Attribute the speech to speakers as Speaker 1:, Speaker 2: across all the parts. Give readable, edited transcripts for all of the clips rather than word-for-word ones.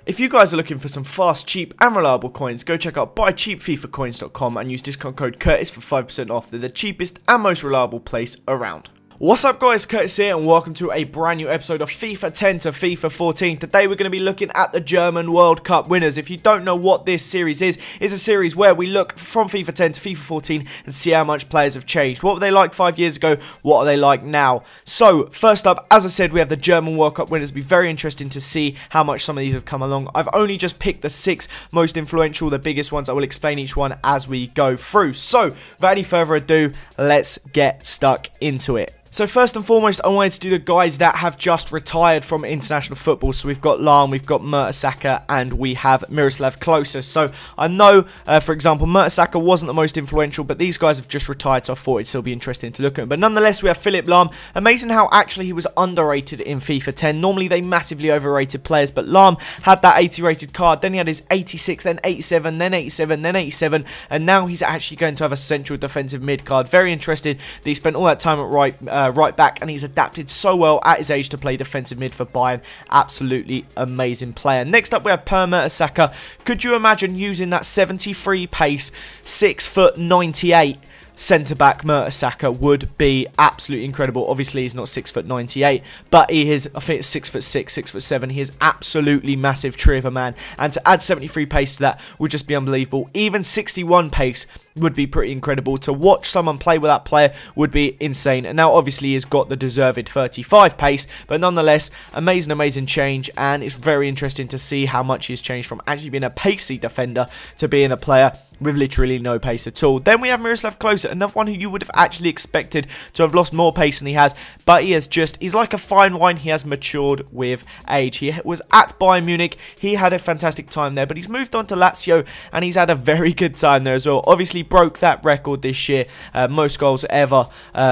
Speaker 1: If you guys are looking for some fast, cheap and reliable coins, go check out buycheapfifacoins.com and use discount code Curtis for 5% off. They're the cheapest and most reliable place around. What's up guys, Curtis here and welcome to a brand new episode of FIFA 10 to FIFA 14. Today we're going to be looking at the German World Cup winners. If you don't know what this series is, it's a series where we look from FIFA 10 to FIFA 14 and see how much players have changed. What were they like 5 years ago? What are they like now? So, first up, as I said, we have the German World Cup winners. It'll be very interesting to see how much some of these have come along. I've only just picked the 6 most influential, the biggest ones. I will explain each one as we go through. So, without any further ado, let's get stuck into it. So first and foremost, I wanted to do the guys that have just retired from international football. So we've got Lahm, we've got Mertesacker, and we have Miroslav Klose. So I know, for example, Mertesacker wasn't the most influential, but these guys have just retired, so I thought it'd still be interesting to look at. But nonetheless, we have Philipp Lahm. Amazing how actually he was underrated in FIFA 10. Normally, they massively overrated players, but Lahm had that 80 rated card. Then he had his 86, then 87, then 87, then 87, and now he's actually going to have a central defensive mid card. Very interested that he spent all that time at right back, and he's adapted so well at his age to play defensive mid for Bayern. Absolutely amazing player. Next up we have Per Mertesacker. Could you imagine using that 73 pace, 6'98" centre-back Mertesacker? Would be absolutely incredible. Obviously, he's not 6'98", but he is, I think it's 6'6", 6'7". He is absolutely massive tree of a man, and to add 73 pace to that would just be unbelievable. Even 61 pace would be pretty incredible. To watch someone play with that player would be insane. And now obviously he's got the deserved 35 pace, but nonetheless amazing change, and it's very interesting to see how much he's changed from actually being a pacey defender to being a player with literally no pace at all. Then we have Miroslav Klose, another one who you would have actually expected to have lost more pace than he has, but he's like a fine wine. He has matured with age. He was at Bayern Munich, he had a fantastic time there, but he's moved on to Lazio and he's had a very good time there as well. Obviously broke that record this year, most goals ever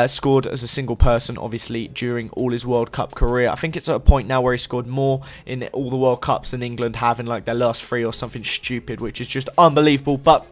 Speaker 1: scored as a single person, obviously during all his World Cup career. I think it's at a point now where he scored more in all the World Cups than England have in like their last 3 or something stupid, which is just unbelievable. But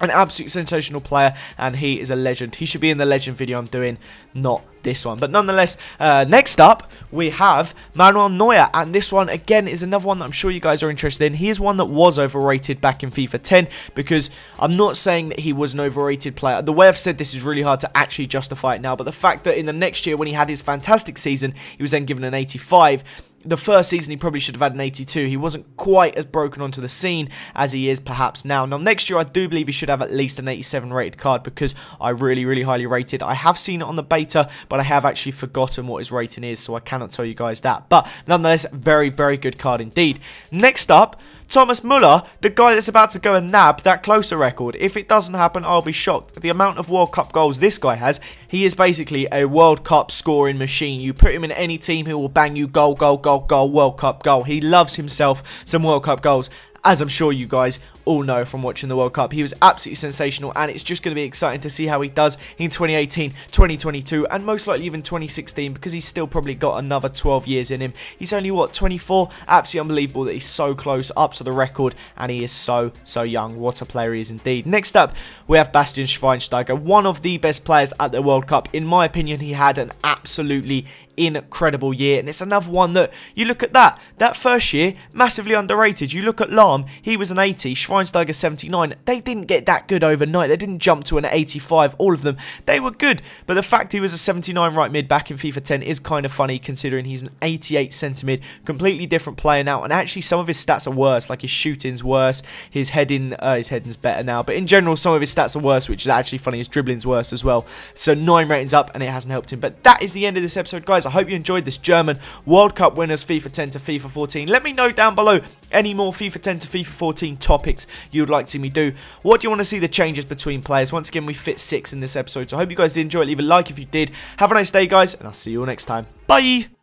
Speaker 1: an absolute sensational player, and he is a legend. He should be in the legend video I'm doing, not this one. But nonetheless, next up we have Manuel Neuer, and this one again is another one that I'm sure you guys are interested in. He is one that was overrated back in FIFA 10, because I'm not saying that he was an overrated player. The way I've said this is really hard to actually justify it now, but the fact that in the next year when he had his fantastic season, he was then given an 85. The first season he probably should have had an 82. He wasn't quite as broken onto the scene as he is perhaps now. Now next year I do believe he should have at least an 87 rated card, because I really highly rate it. I have seen it on the beta, but I have actually forgotten what his rating is, so I cannot tell you guys that. But nonetheless, very good card indeed. Next up, Thomas Müller, the guy that's about to go and nab that Klose record. If it doesn't happen, I'll be shocked. The amount of World Cup goals this guy has, he is basically a World Cup scoring machine. You put him in any team, he will bang you goal, World Cup goal. He loves himself some World Cup goals, as I'm sure you guys all know from watching the World Cup. He was absolutely sensational, and it's just going to be exciting to see how he does in 2018, 2022, and most likely even 2016, because he's still probably got another 12 years in him. He's only, what, 24? Absolutely unbelievable that he's so close up to the record, and he is so young. What a player he is indeed. Next up, we have Bastian Schweinsteiger, one of the best players at the World Cup. In my opinion, he had an absolutely incredible year, and it's another one that you look at that first year, massively underrated. You look at Lahm, he was an 80, Schweinsteiger 79. They didn't get that good overnight. They didn't jump to an 85, all of them. They were good, but the fact he was a 79 right mid back in FIFA 10 is kind of funny, considering he's an 88 centre mid, completely different player now, and actually some of his stats are worse, like his shooting's worse, his heading's better now, but in general some of his stats are worse, which is actually funny. His dribbling's worse as well, so 9 ratings up, and it hasn't helped him. But that is the end of this episode, guys. I hope you enjoyed this German World Cup winners FIFA 10 to FIFA 14. Let me know down below any more FIFA 10 to FIFA 14 topics you would like to see me do. What do you want to see the changes between players? Once again, we fit 6 in this episode, so I hope you guys did enjoy it. Leave a like if you did. Have a nice day, guys, and I'll see you all next time. Bye!